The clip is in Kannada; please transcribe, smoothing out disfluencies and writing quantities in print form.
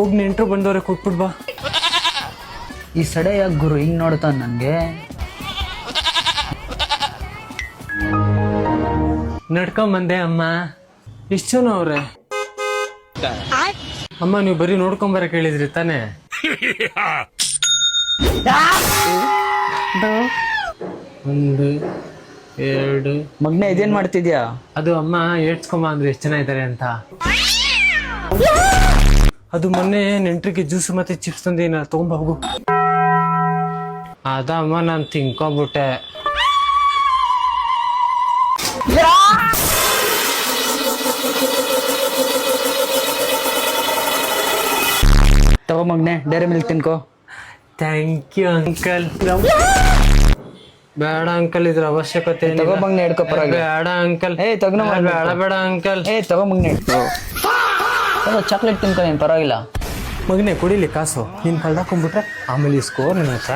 ಹೋಗಿ ನೆಂಟ್ರು ಬಂದವ್ರೆ ಕೊಟ್ಬಿಟ್ ಬಾ. ಈ ಸಡೆ ಯಾಕೆ ಗುರು ಹಿಂಗ್ ನೋಡ್ತಾನ ನನ್ಗೆ? ನಡ್ಕೊಂಬಂದೆ ಅಮ್ಮ. ಎಷ್ಟು ಜನ ಅವ್ರೆ? ಅಮ್ಮ ನೀವು ಬರೀ ನೋಡ್ಕೊಂಬರಕ್ ಹೇಳಿದ್ರಿ ತಾನೇ? ಒಂದು ಎರಡು. ಮಗ್ನೆ ಇದೇನ್ ಮಾಡ್ತಿದ್ಯಾ? ಅದು ಅಮ್ಮ ಏಡ್ಸ್ಕೊಂಬ ಅಂದ್ರೆ ಎಷ್ಟು ಜನ ಇದ್ದಾರೆ ಅಂತ. ಅದು ಮೊನ್ನೆ ನೆಂಟ್ರಿಗೆ ಜ್ಯೂಸ್ ಮತ್ತೆ ಚಿಪ್ಸ್ ತಂದೇನ ತಗೊಂಬ ಹೋಗು. ಅದಮ್ಮ ನಾನು ತಿನ್ಕೊಂಬಿಟ್ಟೆ. ತಗೋ ಮಗ್ನೆ ಡೈರಿ ಮಿಲ್ಕ್ ತಿನ್ಕೋ. Thank you uncle. ಬೇಡ ಅಂಕಲ್, ಇದ್ರ ಅವಶ್ಯಕತೆ ತಗೋ ಮಗ್ನೆ ಹಿಡ್ಕೋ ಪರವಾಗಿಲ್ಲ. ಬೇಡ ಅಂಕಲ್. ತಗ್ನ ಬೇಡ ಬೇಡ ಅಂಕಲ್. ತಗೋ ಮಗ್ನೆ ಹಿಡ್ಕೋ. ತಗೋ ಚಾಕ್ಲೇಟ್ ತಿನ್ಕೋ, ಏನ್ ಪರವಾಗಿಲ್ಲ. ಮಗನೇ ಕುಡಿಲಿ ಕಾಸು. ನೀನ್ ಕಳ್ದಾಕೊಂಡ್ಬಿಟ್ರೆ ಆಮೇಲೆ ಇಸ್ಕೋ ನನ್ನ ಹತ್ರ.